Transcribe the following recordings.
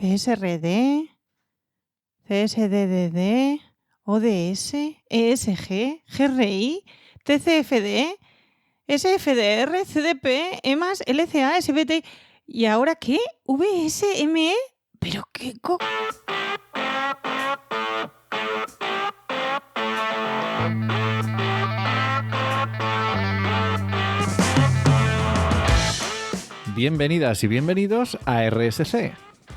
CSRD, CSDDD, ODS, ESG, GRI, TCFD, SFDR, CDP, EMAS, LCA, SBT... ¿Y ahora qué? ¿VSME? ¿Pero qué Bienvenidas y bienvenidos a RSC.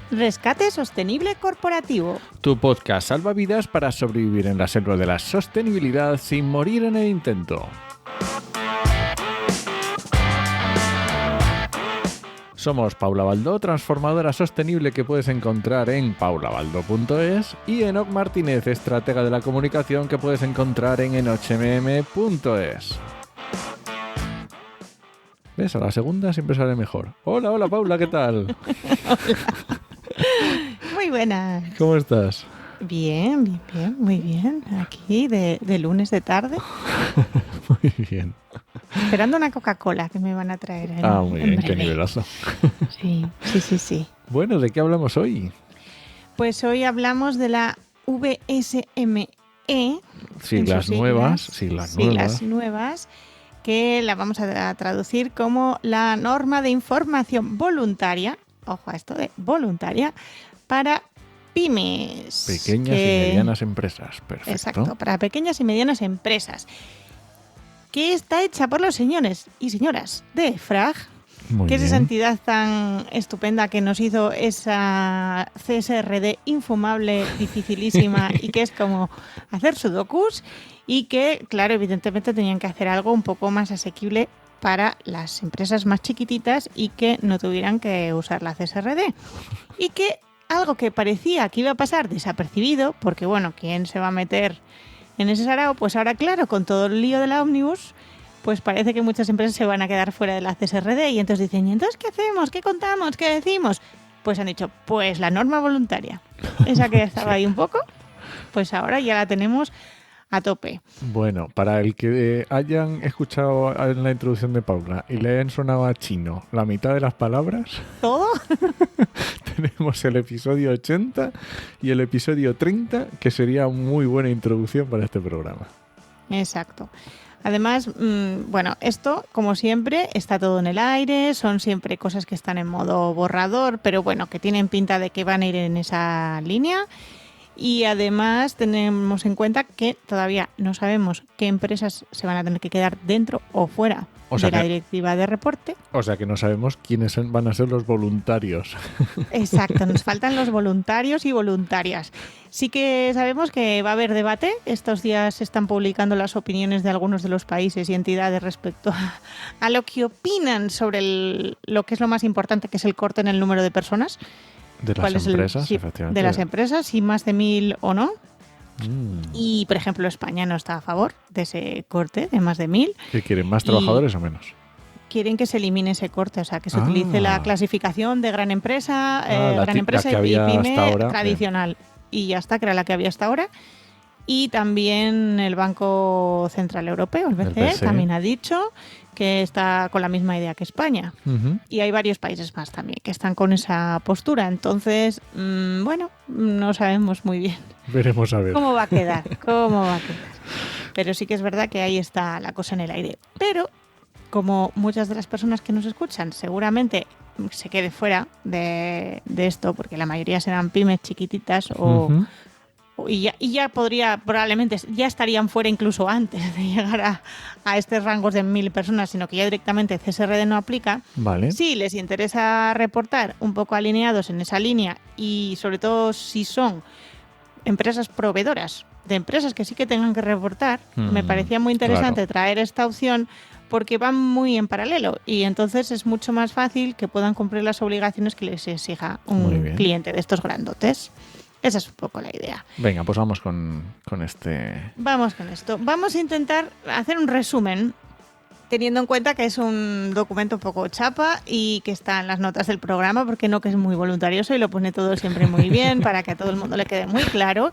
Rescate Sostenible Corporativo. Tu podcast salvavidas para sobrevivir en la selva de la sostenibilidad sin morir en el intento. Somos Paula Baldó, transformadora sostenible que puedes encontrar en paulabaldo.es, y Enoc Martínez, estratega de la comunicación que puedes encontrar en enochmm.es. ¿Ves? A la segunda siempre sale mejor. Hola Paula, ¿qué tal? Hola. Muy buenas. ¿Cómo estás? Bien, muy bien. Aquí de lunes de tarde. Muy bien. Esperando una Coca-Cola que me van a traer. Muy bien, qué nivelazo. Sí. Bueno, ¿de qué hablamos hoy? Pues hoy hablamos de la VSME. Siglas nuevas, que la vamos a traducir como la norma de información voluntaria, ojo a esto de voluntaria, para pymes. Pequeñas y medianas empresas, perfecto. Exacto, para pequeñas y medianas empresas. Que está hecha por los señores y señoras de EFRAG, que es esa entidad tan estupenda que nos hizo esa CSRD infumable, dificilísima y que es como hacer sudokus, y que, claro, evidentemente tenían que hacer algo un poco más asequible para las empresas más chiquititas y que no tuvieran que usar la CSRD. Y que algo que parecía que iba a pasar desapercibido, porque bueno, ¿quién se va a meter en ese sarao? Pues ahora, claro, con todo el lío de la Omnibus, pues parece que muchas empresas se van a quedar fuera de la CSRD y entonces dicen, ¿y entonces qué hacemos? ¿Qué contamos? ¿Qué decimos? Pues han dicho, pues la norma voluntaria. Esa que estaba ahí un poco, pues ahora ya la tenemos a tope. Bueno, para el que hayan escuchado en la introducción de Paula y le hayan sonado a chino la mitad de las palabras, ¿todo? Tenemos el episodio 80 y el episodio 30, que sería muy buena introducción para este programa. Exacto. Además, bueno, esto, como siempre, está todo en el aire, son siempre cosas que están en modo borrador, pero bueno, que tienen pinta de que van a ir en esa línea. Y además tenemos en cuenta que todavía no sabemos qué empresas se van a tener que quedar dentro o fuera de la directiva de reporte. O sea que no sabemos quiénes van a ser los voluntarios. Exacto, nos faltan los voluntarios y voluntarias. Sí que sabemos que va a haber debate. Estos días se están publicando las opiniones de algunos de los países y entidades respecto a lo que opinan sobre lo que es lo más importante, que es el corte en el número de personas. De las empresas, efectivamente. De las empresas, si más de 1.000 o no. Y, por ejemplo, España no está a favor de ese corte de más de 1.000. ¿Qué quieren? ¿Más trabajadores o menos? Quieren que se elimine ese corte, o sea, que se utilice la clasificación de gran empresa, gran empresa y pyme tradicional. Bien. Y ya está, que era la que había hasta ahora. Y también el Banco Central Europeo, el BCE, también ha dicho que está con la misma idea que España. Y hay varios países más también que están con esa postura. Entonces, bueno, no sabemos muy bien. Veremos a ver. ¿Cómo va a quedar? Pero sí que es verdad que ahí está la cosa en el aire. Pero, como muchas de las personas que nos escuchan seguramente se queden fuera de esto, porque la mayoría serán pymes chiquititas y ya probablemente ya estarían fuera incluso antes de llegar a estos rangos de 1.000 personas, sino que ya directamente CSRD no aplica. Vale. Si les interesa reportar un poco alineados en esa línea y sobre todo si son empresas proveedoras de empresas que sí que tengan que reportar, me parecía muy interesante traer esta opción porque van muy en paralelo y entonces es mucho más fácil que puedan cumplir las obligaciones que les exija un cliente de estos grandotes. Esa es un poco la idea. Venga, pues vamos con este... Vamos con esto. Vamos a intentar hacer un resumen, teniendo en cuenta que es un documento un poco chapa y que está en las notas del programa, porque no que es muy voluntarioso y lo pone todo siempre muy bien para que a todo el mundo le quede muy claro.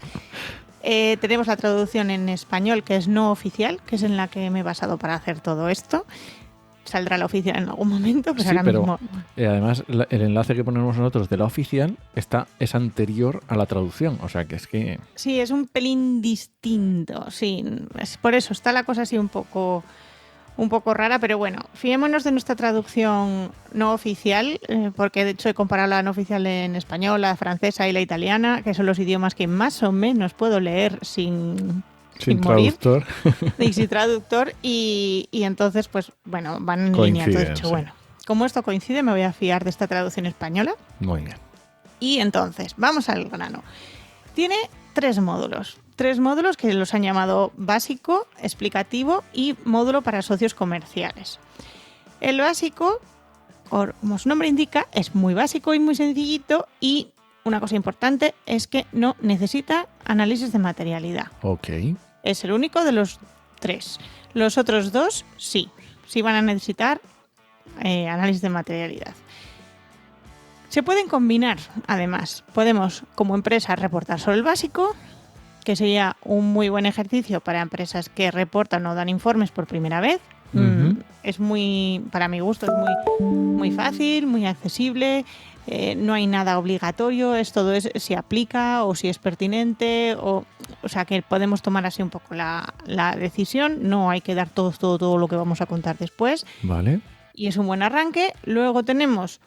Tenemos la traducción en español, que es no oficial, que es en la que me he basado para hacer todo esto. saldrá la oficial en algún momento, pero ahora mismo... Además, el enlace que ponemos nosotros de la oficial es anterior a la traducción, o sea que es que... Sí, es un pelín distinto, sí. Por eso está la cosa así un poco rara, pero bueno, fiémonos de nuestra traducción no oficial, porque de hecho he comparado la no oficial en español, la francesa y la italiana, que son los idiomas que más o menos puedo leer sin traductor. Y sin traductor, y entonces, pues bueno, van en línea. Entonces, dicho, bueno, como esto coincide, me voy a fiar de esta traducción española. Muy bien. Y entonces, vamos al grano. Tiene 3 módulos. 3 módulos que los han llamado básico, explicativo y módulo para socios comerciales. El básico, como su nombre indica, es muy básico y muy sencillito, y una cosa importante es que no necesita análisis de materialidad. Ok. Es el único de los 3. Los otros 2 sí van a necesitar análisis de materialidad. Se pueden combinar, además. Podemos, como empresa, reportar solo el básico, que sería un muy buen ejercicio para empresas que reportan o dan informes por primera vez. Es muy, para mi gusto, es muy fácil, muy accesible. No hay nada obligatorio, todo es si aplica o si es pertinente, o sea que podemos tomar así un poco la decisión. No hay que dar todo lo que vamos a contar después. Vale. Y es un buen arranque. Luego tenemos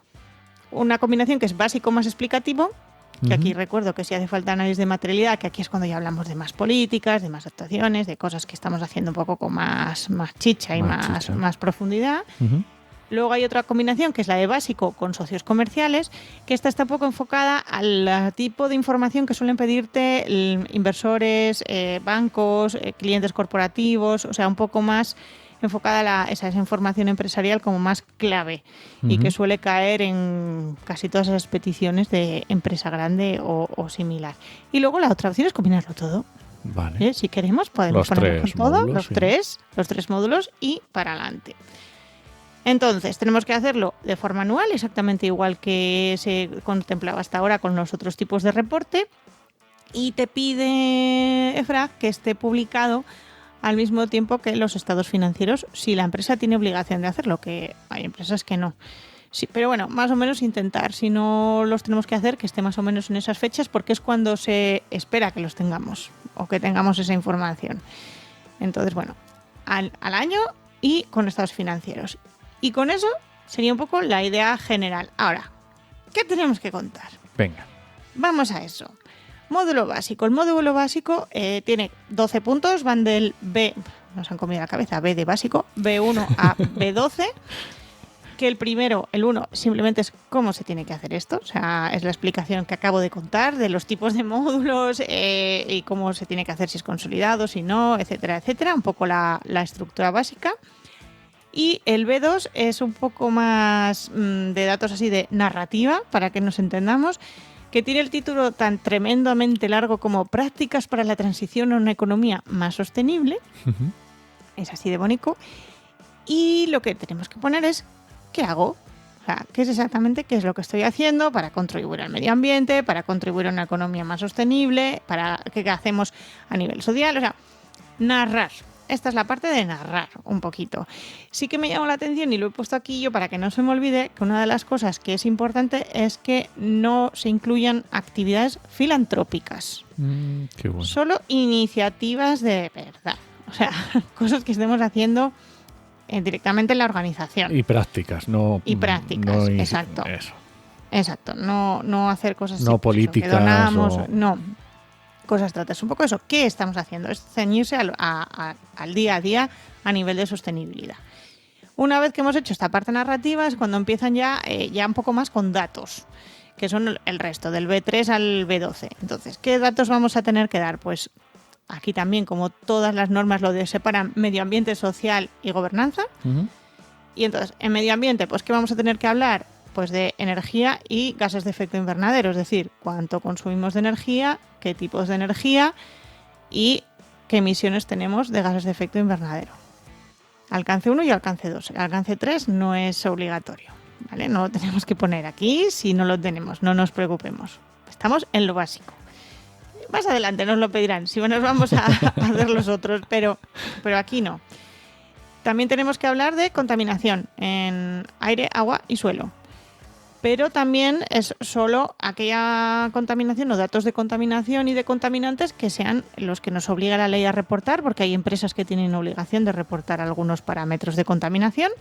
una combinación que es básico más explicativo, que aquí recuerdo que si hace falta análisis de materialidad, que aquí es cuando ya hablamos de más políticas, de más actuaciones, de cosas que estamos haciendo un poco con más chicha y más profundidad. Luego hay otra combinación que es la de básico con socios comerciales, que esta está un poco enfocada al tipo de información que suelen pedirte inversores, bancos, clientes corporativos, o sea, un poco más enfocada esa información empresarial como más clave y que suele caer en casi todas esas peticiones de empresa grande o similar. Y luego la otra opción es combinarlo todo. Vale. Si queremos podemos ponerlo todo, los tres módulos y para adelante. Entonces, tenemos que hacerlo de forma anual, exactamente igual que se contemplaba hasta ahora con los otros tipos de reporte, y te pide EFRAG que esté publicado al mismo tiempo que los estados financieros, si la empresa tiene obligación de hacerlo, que hay empresas que no. Sí, pero bueno, más o menos intentar, si no los tenemos que hacer, que esté más o menos en esas fechas, porque es cuando se espera que los tengamos o que tengamos esa información. Entonces, bueno, al año y con estados financieros. Y con eso sería un poco la idea general. Ahora, ¿qué tenemos que contar? Venga. Vamos a eso. Módulo básico. El módulo básico tiene 12 puntos, van del B, nos han comido la cabeza, B de básico, B1 a B12, que el primero, el 1, simplemente es cómo se tiene que hacer esto, o sea, es la explicación que acabo de contar de los tipos de módulos y cómo se tiene que hacer, si es consolidado, si no, etcétera, etcétera, un poco la estructura básica. Y el B2 es un poco más de datos así de narrativa, para que nos entendamos, que tiene el título tan tremendamente largo como Prácticas para la transición a una economía más sostenible. Es así de bonito. Y lo que tenemos que poner es ¿qué hago? O sea, ¿qué es exactamente qué es lo que estoy haciendo para contribuir al medio ambiente, para contribuir a una economía más sostenible, para qué hacemos a nivel social? O sea, narrar. Esta es la parte de narrar un poquito. Sí que me llamó la atención y lo he puesto aquí yo para que no se me olvide que una de las cosas que es importante es que no se incluyan actividades filantrópicas. Qué bueno. Solo iniciativas de verdad. O sea, cosas que estemos haciendo directamente en la organización. Y prácticas, no... Y prácticas, no exacto. Eso. Exacto, no hacer cosas... No políticas. Que donamos, o... No, cosas trata. Un poco eso. ¿Qué estamos haciendo? Es ceñirse al día a día a nivel de sostenibilidad. Una vez que hemos hecho esta parte narrativa es cuando empiezan ya un poco más con datos, que son el resto, del B3 al B12. Entonces, ¿qué datos vamos a tener que dar? Pues aquí también, como todas las normas lo separan medio ambiente, social y gobernanza. Y entonces, en medio ambiente, pues ¿qué vamos a tener que hablar? Pues de energía y gases de efecto invernadero, es decir, cuánto consumimos de energía, qué tipos de energía y qué emisiones tenemos de gases de efecto invernadero. Alcance 1 y alcance 2. El alcance 3 no es obligatorio, ¿vale? No lo tenemos que poner aquí si no lo tenemos, no nos preocupemos. Estamos en lo básico. Más adelante nos lo pedirán, si nos vamos a hacer los otros, pero aquí no. También tenemos que hablar de contaminación en aire, agua y suelo. Pero también es solo aquella contaminación o datos de contaminación y de contaminantes que sean los que nos obliga la ley a reportar, porque hay empresas que tienen obligación de reportar algunos parámetros de contaminación.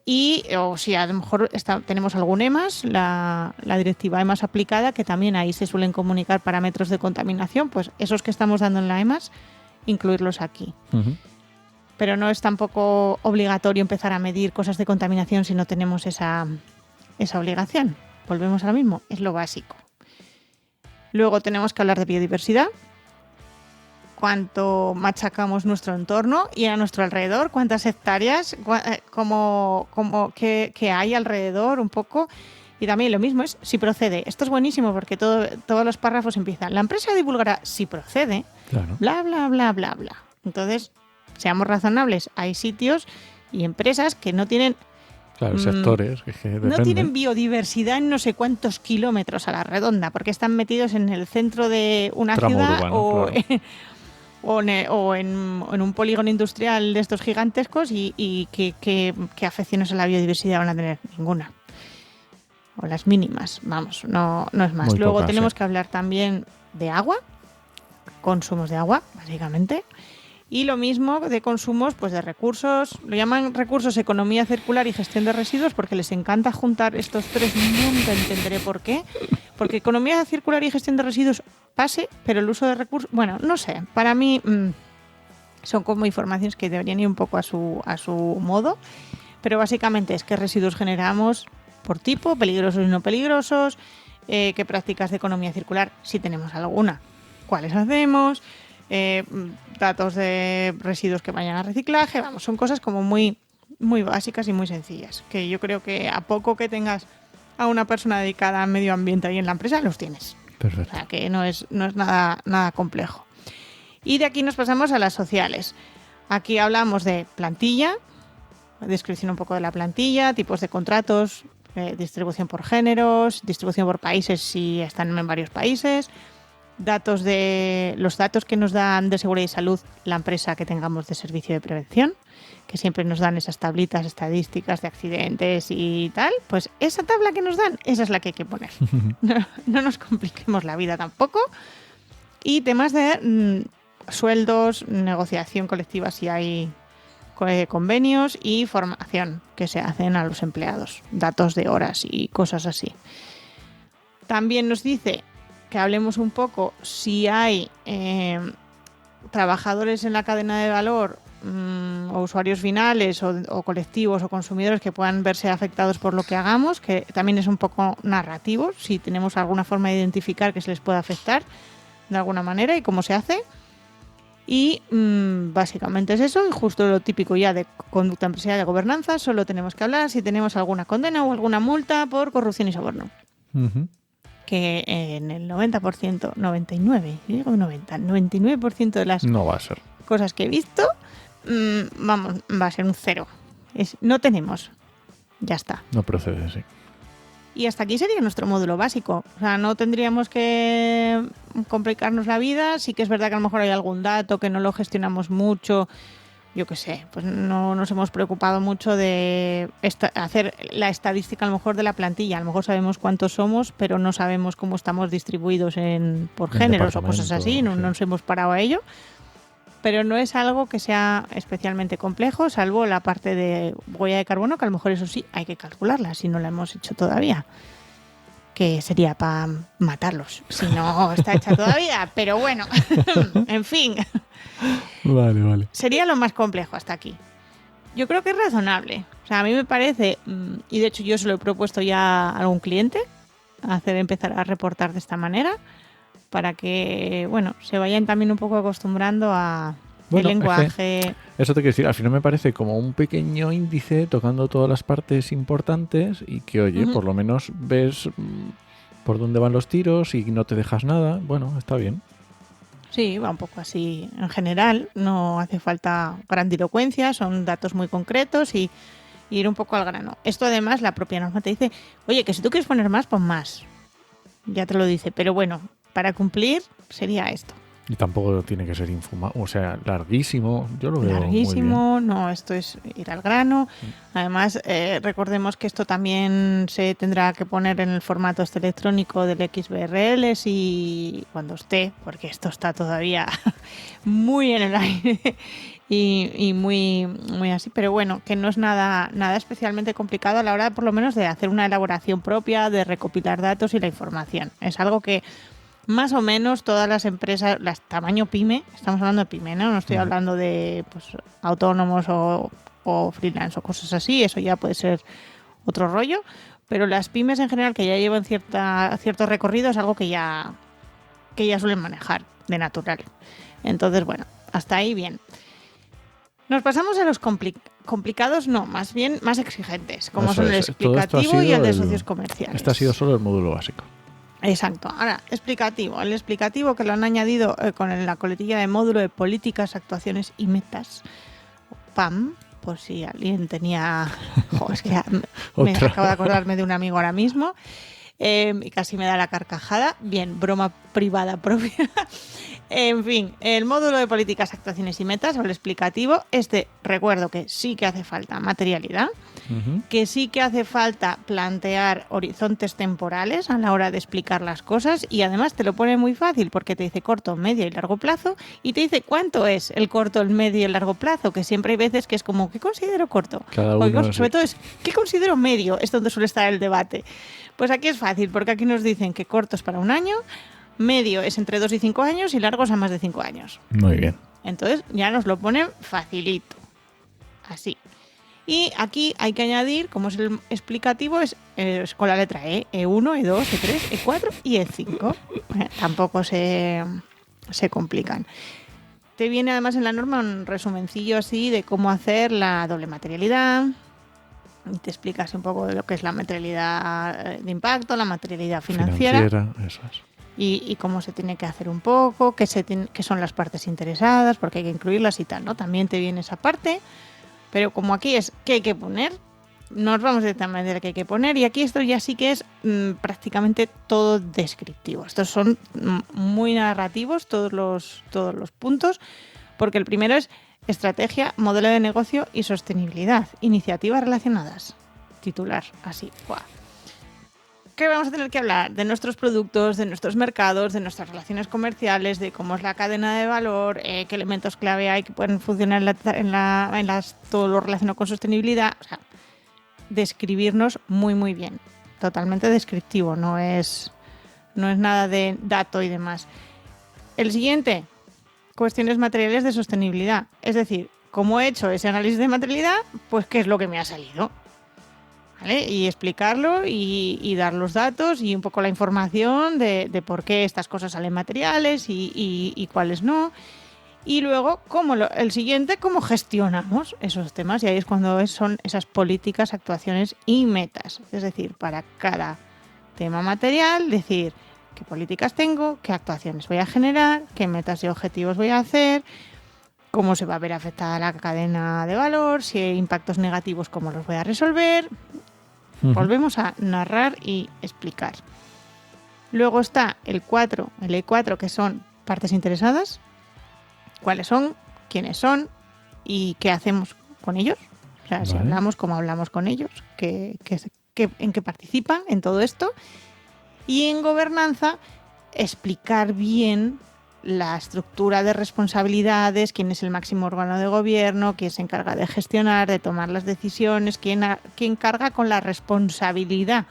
Y o si a lo mejor tenemos algún EMAS, la directiva EMAS aplicada, que también ahí se suelen comunicar parámetros de contaminación, pues esos que estamos dando en la EMAS, incluirlos aquí. Uh-huh. Pero no es tampoco obligatorio empezar a medir cosas de contaminación si no tenemos esa obligación. Volvemos a lo mismo, es lo básico. Luego tenemos que hablar de biodiversidad. Cuánto machacamos nuestro entorno y a nuestro alrededor, cuántas hectáreas, qué hay alrededor un poco. Y también lo mismo es si procede. Esto es buenísimo porque todos los párrafos empiezan. La empresa divulgará si procede, claro, bla, bla, bla, bla, bla. Entonces, seamos razonables. Hay sitios y empresas que no tienen... Claro, sectores que no tienen biodiversidad en no sé cuántos kilómetros a la redonda, porque están metidos en el centro de una ciudad urbano, claro. o en un polígono industrial de estos gigantescos y ¿qué afecciones a la biodiversidad van a tener? Ninguna. O las mínimas, vamos, no es más. Muy Luego pocas, tenemos que hablar también de agua, consumos de agua, básicamente. Y lo mismo de consumos, pues de recursos, lo llaman recursos, economía circular y gestión de residuos, porque les encanta juntar estos tres, nunca entenderé por qué. Porque economía circular y gestión de residuos pase, pero el uso de recursos, bueno, no sé, para mí son como informaciones que deberían ir un poco a su modo, pero básicamente es qué residuos generamos por tipo, peligrosos y no peligrosos, qué prácticas de economía circular, si tenemos alguna, cuáles hacemos, datos de residuos que vayan a reciclaje, vamos, son cosas como muy, muy básicas y muy sencillas, que yo creo que a poco que tengas a una persona dedicada al medio ambiente ahí en la empresa, los tienes. Perfecto. O sea, que no es nada complejo. Y de aquí nos pasamos a las sociales. Aquí hablamos de plantilla, descripción un poco de la plantilla, tipos de contratos, distribución por géneros, distribución por países si están en varios países, los datos que nos dan de seguridad y salud la empresa que tengamos de servicio de prevención, que siempre nos dan esas tablitas estadísticas de accidentes y tal, pues esa tabla que nos dan, esa es la que hay que poner. No nos compliquemos la vida tampoco. Y temas de sueldos, negociación colectiva si hay convenios y formación que se hacen a los empleados, datos de horas y cosas así. También nos dice que hablemos un poco si hay trabajadores en la cadena de valor o usuarios finales o colectivos o consumidores que puedan verse afectados por lo que hagamos, que también es un poco narrativo, si tenemos alguna forma de identificar que se les pueda afectar de alguna manera y cómo se hace. Y básicamente es eso, y justo lo típico ya de conducta empresarial de gobernanza, solo tenemos que hablar si tenemos alguna condena o alguna multa por corrupción y soborno. Uh-huh. Que en el 90%, 99% de las no va a ser. Cosas que he visto, va a ser un 0. No tenemos. Ya está. No procede, sí. Y hasta aquí sería nuestro módulo básico. O sea, no tendríamos que complicarnos la vida. Sí que es verdad que a lo mejor hay algún dato que no lo gestionamos mucho. Yo qué sé, pues no nos hemos preocupado mucho de hacer la estadística a lo mejor de la plantilla. A lo mejor sabemos cuántos somos, pero no sabemos cómo estamos distribuidos por géneros o cosas así. No nos hemos parado a ello. Pero no es algo que sea especialmente complejo, salvo la parte de huella de carbono, que a lo mejor eso sí hay que calcularla, si no la hemos hecho todavía. Que sería para matarlos, si no está hecha todavía. Pero bueno, en fin. Vale. Sería lo más complejo hasta aquí. Yo creo que es razonable. O sea, a mí me parece, y de hecho yo se lo he propuesto ya a algún cliente, empezar a reportar de esta manera, para que, bueno, se vayan también un poco acostumbrando a el lenguaje. Eso te quiero decir, al final me parece como un pequeño índice tocando todas las partes importantes y que, oye, por lo menos ves por dónde van los tiros y no te dejas nada. Bueno, está bien. Sí, va un poco así en general, no hace falta grandilocuencia, son datos muy concretos y ir un poco al grano. Esto además la propia norma te dice, oye, que si tú quieres poner más, pon más. Ya te lo dice, pero bueno, para cumplir sería esto. Y tampoco tiene que ser infumable, o sea, larguísimo. Yo lo veo larguísimo, muy bien. no, esto es ir al grano. Además, recordemos que esto también se tendrá que poner en el formato electrónico del XBRL y cuando esté, porque esto está todavía muy en el aire y muy, muy así, pero bueno, que no es nada especialmente complicado a la hora, por lo menos, de hacer una elaboración propia, de recopilar datos y la información. Es algo que más o menos todas las empresas, las tamaño pyme, estamos hablando de pyme, no estoy hablando de pues, autónomos o freelance o cosas así, eso ya puede ser otro rollo, pero las pymes en general que ya llevan cierto recorrido es algo que ya suelen manejar de natural. Entonces, bueno, hasta ahí bien. Nos pasamos a los complicados, no, más bien más exigentes, como son el explicativo y el de socios comerciales. Este ha sido solo el módulo básico. Exacto. Ahora, explicativo. El explicativo que lo han añadido con la coletilla de módulo de políticas, actuaciones y metas. PAM, por si alguien tenía... es que me acabo de acordarme de un amigo ahora mismo y casi me da la carcajada. Bien, broma privada propia. En fin, el módulo de políticas, actuaciones y metas, o el explicativo, recuerdo que sí que hace falta materialidad, que sí que hace falta plantear horizontes temporales a la hora de explicar las cosas y además te lo pone muy fácil porque te dice corto, medio y largo plazo y te dice cuánto es el corto, el medio y el largo plazo, que siempre hay veces que es como, ¿qué considero corto? Cada uno, sobre todo es, ¿qué considero medio? Es donde suele estar el debate. Pues aquí es fácil porque aquí nos dicen que corto es para 1 año, medio es entre 2 y 5 años y largo es a más de 5 años. Muy bien. Entonces ya nos lo ponen facilito. Así. Y aquí hay que añadir, como es el explicativo, es con la letra E, E1, E2, E3, E4 y E5. Tampoco se complican. Te viene además en la norma un resumencillo así de cómo hacer la doble materialidad. Y te explicas un poco de lo que es la materialidad de impacto, la materialidad financiera. Eso es. Y cómo se tiene que hacer un poco, qué son las partes interesadas, porque hay que incluirlas y tal, ¿no? También te viene esa parte, pero como aquí es qué hay que poner, nos vamos directamente a qué hay que poner y aquí esto ya sí que es prácticamente todo descriptivo. Estos son muy narrativos todos los puntos, porque el primero es estrategia, modelo de negocio y sostenibilidad, iniciativas relacionadas. Titular, así, ¡buah! ¿Qué vamos a tener que hablar? De nuestros productos, de nuestros mercados, de nuestras relaciones comerciales, de cómo es la cadena de valor, qué elementos clave hay que pueden funcionar en todo lo relacionado con sostenibilidad. O sea, describirnos muy, muy bien. Totalmente descriptivo, no es nada de dato y demás. El siguiente, cuestiones materiales de sostenibilidad. Es decir, como he hecho ese análisis de materialidad, pues qué es lo que me ha salido. ¿Vale? Y explicarlo y dar los datos y un poco la información de por qué estas cosas salen materiales y cuáles no. Y luego, el siguiente, cómo gestionamos esos temas. Y ahí es cuando son esas políticas, actuaciones y metas. Es decir, para cada tema material, decir qué políticas tengo, qué actuaciones voy a generar, qué metas y objetivos voy a hacer, cómo se va a ver afectada la cadena de valor, si hay impactos negativos, cómo los voy a resolver. Volvemos a narrar y explicar. Luego está el E4, que son partes interesadas. ¿Cuáles son? ¿Quiénes son? ¿Y qué hacemos con ellos? O sea, si hablamos, cómo hablamos con ellos, en qué participan en todo esto. Y en gobernanza, explicar bien la estructura de responsabilidades, quién es el máximo órgano de gobierno, quién se encarga de gestionar, de tomar las decisiones, quién carga con la responsabilidad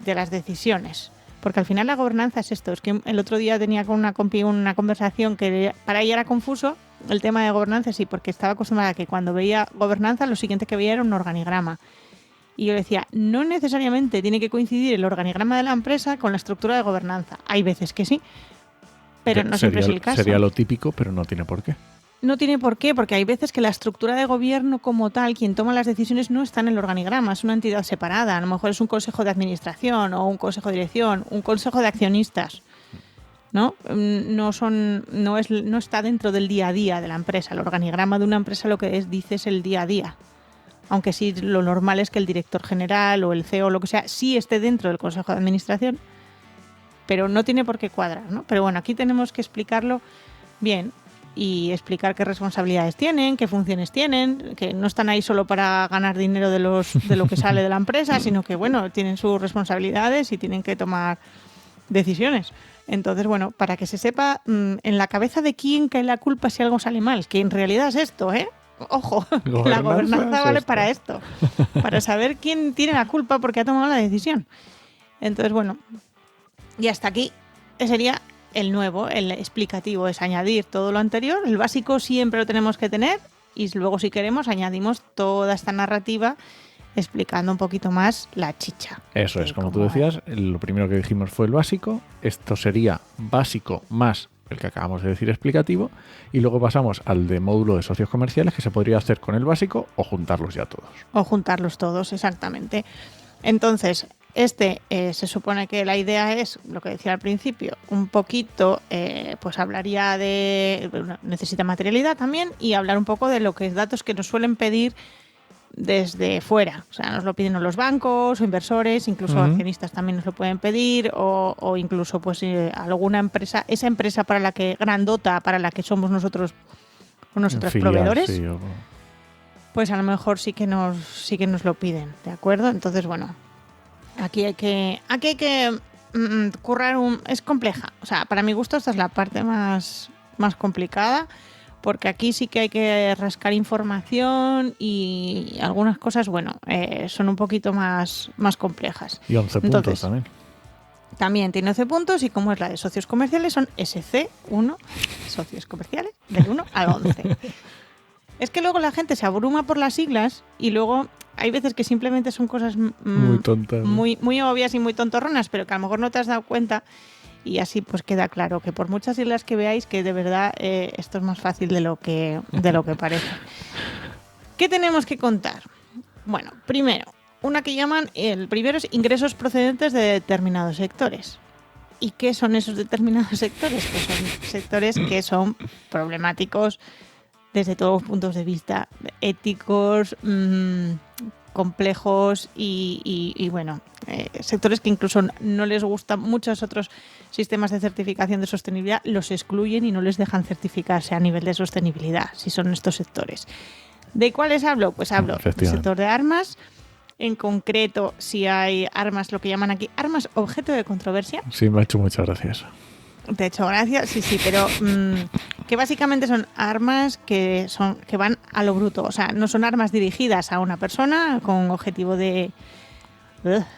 de las decisiones. Porque al final la gobernanza es esto. Es que el otro día tenía con una compi una conversación que para ella era confuso el tema de gobernanza, sí, porque estaba acostumbrada a que cuando veía gobernanza lo siguiente que veía era un organigrama. Y yo le decía, no necesariamente tiene que coincidir el organigrama de la empresa con la estructura de gobernanza. Hay veces que sí, pero no siempre es el caso. Sería lo típico, pero no tiene por qué. No tiene por qué, porque hay veces que la estructura de gobierno como tal, quien toma las decisiones no está en el organigrama, es una entidad separada. A lo mejor es un consejo de administración o un consejo de dirección, un consejo de accionistas, ¿no? No está dentro del día a día de la empresa. El organigrama de una empresa lo que dice es el día a día. Aunque sí, lo normal es que el director general o el CEO o lo que sea sí esté dentro del consejo de administración, pero no tiene por qué cuadrar, ¿no? Pero bueno, aquí tenemos que explicarlo bien y explicar qué responsabilidades tienen, qué funciones tienen, que no están ahí solo para ganar dinero de lo que sale de la empresa, sino que, bueno, tienen sus responsabilidades y tienen que tomar decisiones. Entonces, bueno, para que se sepa en la cabeza de quién cae la culpa si algo sale mal, que en realidad es esto, ¿eh? Ojo, la gobernanza vale para esto, para saber quién tiene la culpa porque ha tomado la decisión. Entonces, bueno, y hasta aquí sería el nuevo, el explicativo, es añadir todo lo anterior. El básico siempre lo tenemos que tener y luego, si queremos, añadimos toda esta narrativa explicando un poquito más la chicha. Eso es, como tú decías, lo primero que dijimos fue el básico. Esto sería básico más el que acabamos de decir explicativo. Y luego pasamos al de módulo de socios comerciales, que se podría hacer con el básico o juntarlos ya todos. O juntarlos todos, exactamente. Entonces, se supone que la idea es, lo que decía al principio, un poquito, pues hablaría de, necesita materialidad también, y hablar un poco de lo que es datos que nos suelen pedir desde fuera. O sea, nos lo piden los bancos o inversores, incluso accionistas también nos lo pueden pedir, o incluso pues alguna empresa, esa empresa grandota para la que somos nosotros o nosotros proveedores. Sí, pues a lo mejor sí que nos lo piden, ¿de acuerdo? Entonces, bueno, aquí hay que currar es compleja. O sea, para mi gusto esta es la parte más complicada, porque aquí sí que hay que rascar información y algunas cosas, bueno, son un poquito más complejas. Y 11 puntos también. También tiene 11 puntos y como es la de socios comerciales son SC1, socios comerciales, del 1 al 11. Es que luego la gente se abruma por las siglas y luego hay veces que simplemente son cosas muy tontas, muy obvias y muy tontorronas, pero que a lo mejor no te has dado cuenta, y así pues queda claro que por muchas siglas que veáis, que de verdad esto es más fácil de lo que parece. ¿Qué tenemos que contar? Bueno, primero, el primero es ingresos procedentes de determinados sectores. ¿Y qué son esos determinados sectores? Pues son sectores que son problemáticos desde todos los puntos de vista, éticos, complejos y bueno, sectores que incluso no les gustan. Muchos otros sistemas de certificación de sostenibilidad los excluyen y no les dejan certificarse a nivel de sostenibilidad, si son estos sectores. ¿De cuáles hablo? Pues hablo del sector de armas, en concreto si hay armas, lo que llaman aquí armas objeto de controversia. Sí, me ha hecho muchas gracias. Te he hecho gracias, sí, pero que básicamente son armas que van a lo bruto. O sea, no son armas dirigidas a una persona con objetivo de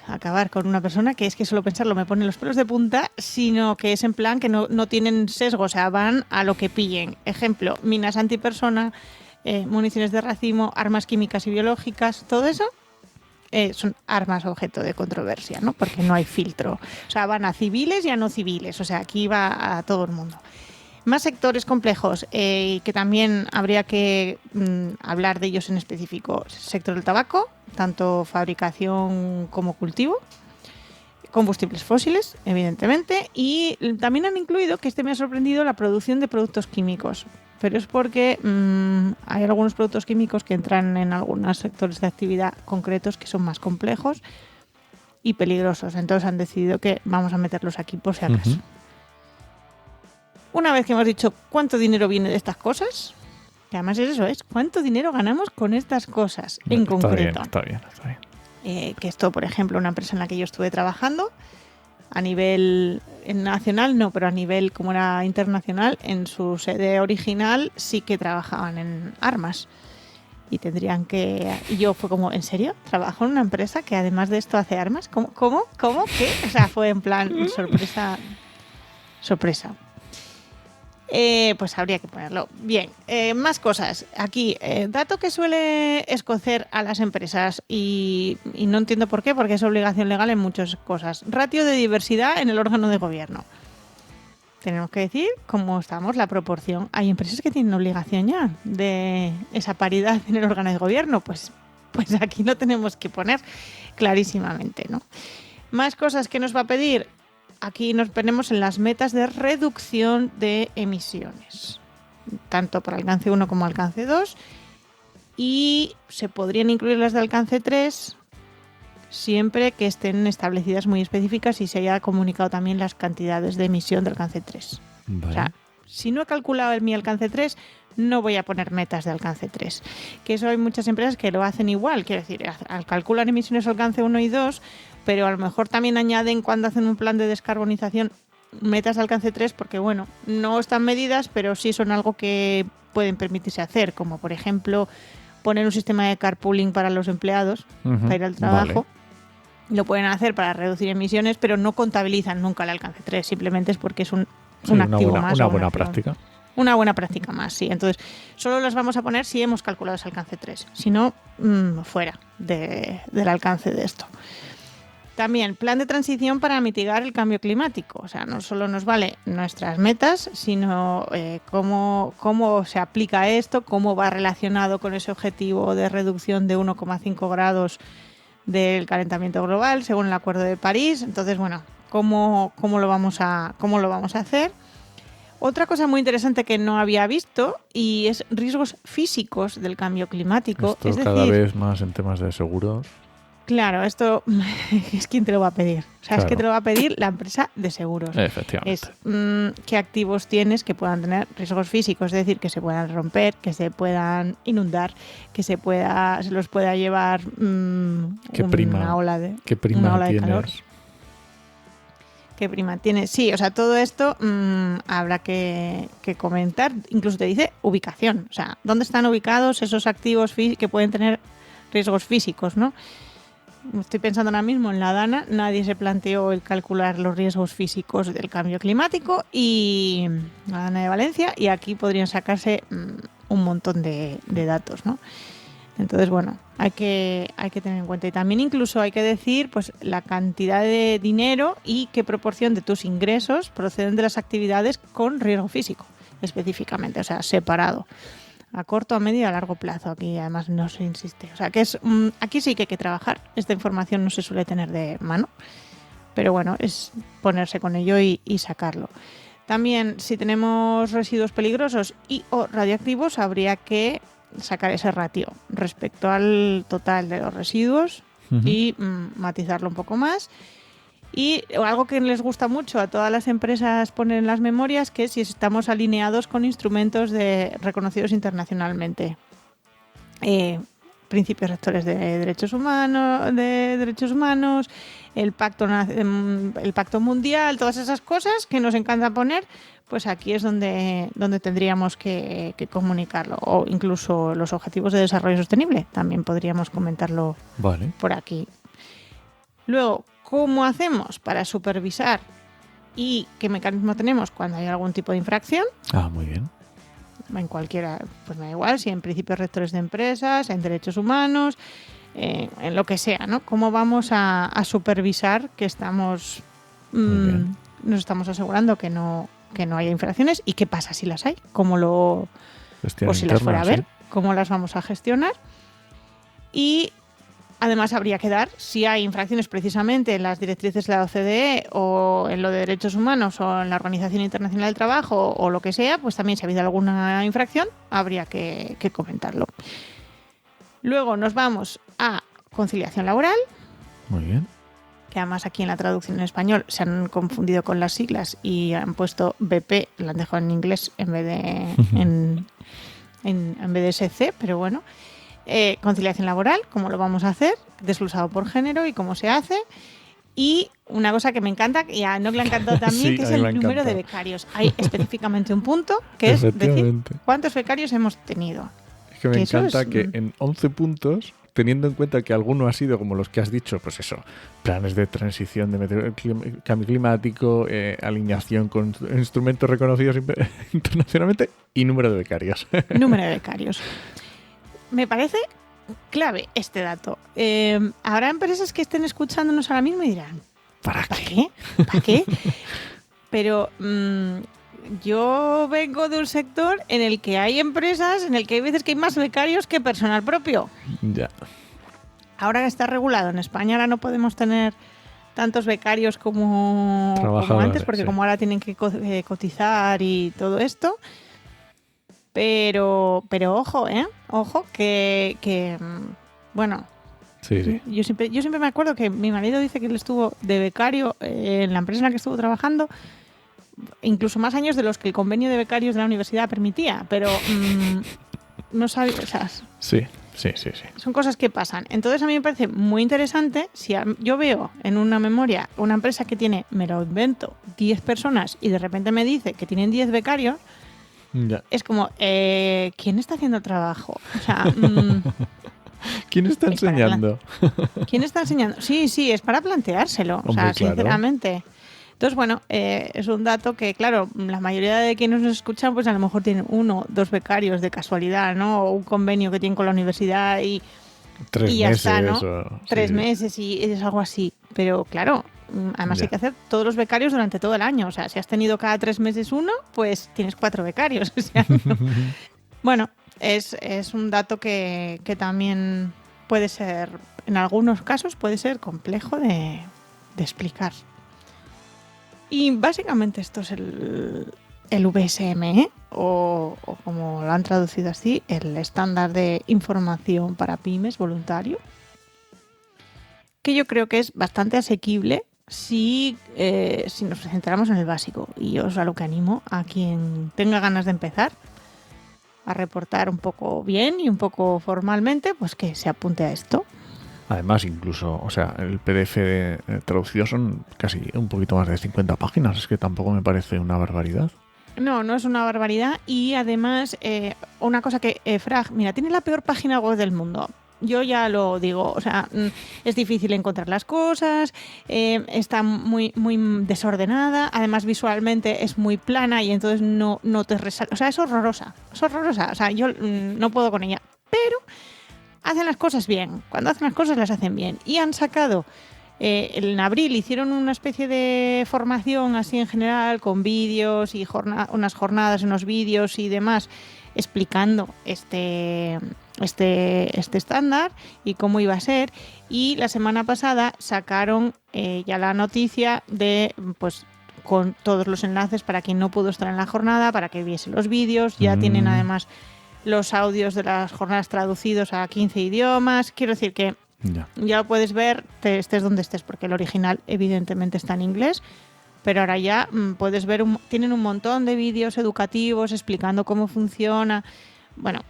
acabar con una persona, que es que solo pensarlo me pone los pelos de punta, sino que es en plan que no tienen sesgo, o sea, van a lo que pillen. Ejemplo, minas antipersona, municiones de racimo, armas químicas y biológicas, todo eso. Son armas objeto de controversia, ¿no? Porque no hay filtro. O sea, van a civiles y a no civiles. O sea, aquí va a todo el mundo. Más sectores complejos que también habría que hablar de ellos en específico. Sector del tabaco, tanto fabricación como cultivo. Combustibles fósiles, evidentemente. Y también han incluido, que me ha sorprendido, la producción de productos químicos. Pero es porque hay algunos productos químicos que entran en algunos sectores de actividad concretos que son más complejos y peligrosos. Entonces han decidido que vamos a meterlos aquí por si acaso. Una vez que hemos dicho cuánto dinero viene de estas cosas, que además es eso, cuánto dinero ganamos con estas cosas en concreto. Está bien. Que esto, por ejemplo, una empresa en la que yo estuve trabajando, a nivel nacional no, pero a nivel como era internacional, en su sede original sí que trabajaban en armas y tendrían que... Y yo fue como, ¿en serio? ¿Trabajo en una empresa que además de esto hace armas? ¿Cómo? ¿Qué? O sea, fue en plan sorpresa. Pues habría que ponerlo. Bien, más cosas. Aquí, dato que suele escocer a las empresas y no entiendo por qué, porque es obligación legal en muchas cosas. Ratio de diversidad en el órgano de gobierno. Tenemos que decir cómo estamos, la proporción. Hay empresas que tienen obligación ya de esa paridad en el órgano de gobierno. Pues aquí lo tenemos que poner clarísimamente, ¿no? Más cosas que nos va a pedir. Aquí nos ponemos en las metas de reducción de emisiones, tanto para alcance 1 como alcance 2, y se podrían incluir las de alcance 3 siempre que estén establecidas muy específicas y se haya comunicado también las cantidades de emisión de alcance 3. Vale. O sea, si no he calculado mi alcance 3, no voy a poner metas de alcance 3. Que eso hay muchas empresas que lo hacen igual. Quiero decir, calculan emisiones de alcance 1 y 2, pero a lo mejor también añaden cuando hacen un plan de descarbonización metas de alcance 3 porque, bueno, no están medidas, pero sí son algo que pueden permitirse hacer, como por ejemplo poner un sistema de carpooling para los empleados para ir al trabajo. Vale. Lo pueden hacer para reducir emisiones, pero no contabilizan nunca el alcance 3, simplemente es porque es un activo más. Una buena práctica. Una buena práctica más, sí. Entonces, solo las vamos a poner si hemos calculado ese alcance 3. Si no, fuera del alcance de esto. También, plan de transición para mitigar el cambio climático. O sea, no solo nos vale nuestras metas, sino cómo se aplica esto, cómo va relacionado con ese objetivo de reducción de 1,5 grados del calentamiento global, según el Acuerdo de París. Entonces, bueno, cómo lo vamos a hacer. Otra cosa muy interesante que no había visto y es riesgos físicos del cambio climático. Esto es cada vez más en temas de seguros. Claro, esto es quien te lo va a pedir. O sea, claro. Es que te lo va a pedir la empresa de seguros. Efectivamente. Es qué activos tienes que puedan tener riesgos físicos, es decir, que se puedan romper, que se puedan inundar, que se los pueda llevar una ola de calor. ¿Qué prima tiene? Sí, o sea, todo esto habrá que comentar. Incluso te dice ubicación. O sea, ¿dónde están ubicados esos activos que pueden tener riesgos físicos, ¿no? Estoy pensando ahora mismo en la Dana. Nadie se planteó el calcular los riesgos físicos del cambio climático y la Dana de Valencia. Y aquí podrían sacarse un montón de datos, ¿no? Entonces, bueno, hay que tener en cuenta. Y también incluso hay que decir pues la cantidad de dinero y qué proporción de tus ingresos proceden de las actividades con riesgo físico, específicamente, o sea, separado. A corto, a medio y a largo plazo. Aquí además no se insiste. O sea, que aquí sí que hay que trabajar. Esta información no se suele tener de mano. Pero bueno, es ponerse con ello y sacarlo. También, si tenemos residuos peligrosos o radioactivos, habría que sacar ese ratio respecto al total de los residuos y matizarlo un poco más. Y algo que les gusta mucho a todas las empresas poner en las memorias, que es si estamos alineados con instrumentos reconocidos internacionalmente. Principios rectores de derechos humanos, el pacto mundial, todas esas cosas que nos encanta poner, pues aquí es donde tendríamos que comunicarlo. O incluso los objetivos de desarrollo sostenible, también podríamos comentarlo por aquí. Luego, ¿cómo hacemos para supervisar y qué mecanismo tenemos cuando hay algún tipo de infracción? Muy bien. En cualquiera, pues me da igual, si en principios rectores de empresas, en derechos humanos, en lo que sea, ¿no? ¿Cómo vamos a supervisar que nos estamos asegurando que no haya infracciones y qué pasa si las hay? ¿Cómo o si las fuera a ver, cómo las vamos a gestionar? Y además habría que dar, si hay infracciones precisamente en las directrices de la OCDE o en lo de derechos humanos o en la Organización Internacional del Trabajo o lo que sea, pues también si ha habido alguna infracción habría que comentarlo. Luego nos vamos a conciliación laboral. Muy bien. Que además aquí en la traducción en español se han confundido con las siglas y han puesto BP, la han dejado en inglés en vez de en vez de SC, pero bueno. Conciliación laboral, cómo lo vamos a hacer, desglosado por género y cómo se hace. Y una cosa que me encanta, y a Enoch le ha encantado también, sí, que es el número de becarios. Hay específicamente un punto que es decir cuántos becarios hemos tenido. Es que me encanta que en 11 puntos, teniendo en cuenta que alguno ha sido como los que has dicho, pues eso, planes de transición de cambio climático, alineación con instrumentos reconocidos internacionalmente y número de becarios. Número de becarios. Me parece clave este dato. Habrá empresas que estén escuchándonos ahora mismo y dirán, ¿para qué? ¿Para qué? Pero yo vengo de un sector en el que hay empresas, en el que hay veces que hay más becarios que personal propio. Ya. Ahora que está regulado en España, ahora no podemos tener tantos becarios como antes, porque como ahora tienen que cotizar y todo esto. Pero ojo, ojo que bueno, Sí. Yo siempre me acuerdo que mi marido dice que él estuvo de becario en la empresa en la que estuvo trabajando incluso más años de los que el convenio de becarios de la universidad permitía, pero no sabía, o sea, Sí. son cosas que pasan. Entonces a mí me parece muy interesante si yo veo en una memoria una empresa que tiene, me lo invento, 10 personas y de repente me dice que tienen 10 becarios, ya. Es como, ¿quién está haciendo el trabajo? O sea, ¿Quién está enseñando? ¿Quién está enseñando? Sí, es para planteárselo. Hombre, o sea, claro. Sinceramente. Entonces, bueno, es un dato que, claro, la mayoría de quienes nos escuchan, pues a lo mejor tienen 1, 2 becarios de casualidad, ¿no? O un convenio que tienen con la universidad y 3 ya meses, está, ¿no? o... 3 sí. meses y es algo así. Pero claro, además Ya. hay que hacer todos los becarios durante todo el año. O sea, si has tenido cada 3 meses uno, pues tienes 4 becarios. O sea, no. Bueno, es un dato que también puede ser, en algunos casos, puede ser complejo de explicar. Y básicamente esto es el VSM, o como lo han traducido así, el estándar de información para pymes voluntario, que yo creo que es bastante asequible si nos centramos en el básico. Y yo os a lo que animo a quien tenga ganas de empezar a reportar un poco bien y un poco formalmente, pues que se apunte a esto. Además, incluso, o sea, el PDF traducido son casi un poquito más de 50 páginas. Es que tampoco me parece una barbaridad. No es una barbaridad. Y además, una cosa que Frag, mira, tiene la peor página web del mundo. Yo ya lo digo, o sea, es difícil encontrar las cosas, está muy desordenada, además visualmente es muy plana y entonces no te resalta, o sea, es horrorosa, o sea, yo no puedo con ella, pero hacen las cosas bien, cuando hacen las cosas las hacen bien y han sacado, en abril hicieron una especie de formación así en general con vídeos y unas jornadas, unos vídeos y demás explicando este estándar y cómo iba a ser, y la semana pasada sacaron ya la noticia de, pues, con todos los enlaces para quien no pudo estar en la jornada, para que viese los vídeos, ya tienen además los audios de las jornadas traducidos a 15 idiomas, quiero decir que ya lo puedes ver, estés donde estés, porque el original evidentemente está en inglés, pero ahora ya puedes ver, tienen un montón de vídeos educativos explicando cómo funciona. Bueno,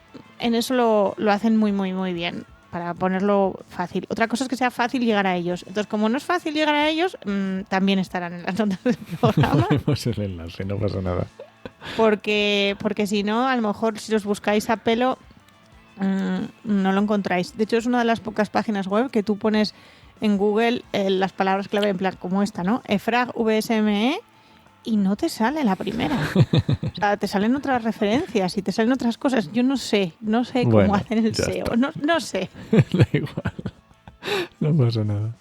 en eso lo hacen muy bien, para ponerlo fácil. Otra cosa es que sea fácil llegar a ellos. Entonces, como no es fácil llegar a ellos, también estarán en las notas del programa. Ponemos el enlace, no pasa nada. Porque si no, a lo mejor si los buscáis a pelo, no lo encontráis. De hecho, es una de las pocas páginas web que tú pones en Google las palabras clave en plan como esta, ¿no? EFRAG VSME, y no te sale la primera. O sea, te salen otras referencias y te salen otras cosas. Yo no sé cómo hacen el SEO. No sé. Da igual. No pasa nada.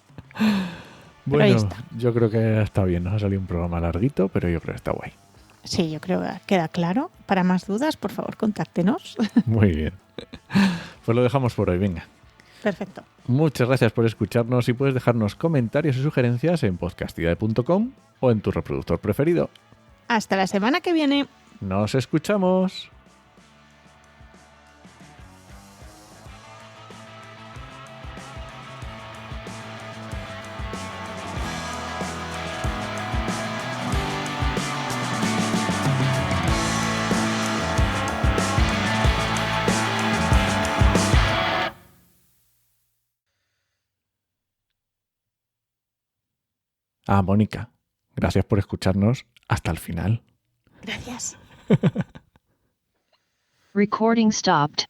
Bueno, yo creo que está bien. Nos ha salido un programa larguito, pero yo creo que está guay. Sí, yo creo que queda claro. Para más dudas, por favor, contáctenos. Muy bien. Pues lo dejamos por hoy, venga. Perfecto. Muchas gracias por escucharnos y puedes dejarnos comentarios y sugerencias en podcastidae.com o en tu reproductor preferido. Hasta la semana que viene. ¡Nos escuchamos! Mónica, gracias por escucharnos hasta el final. Gracias. Recording stopped.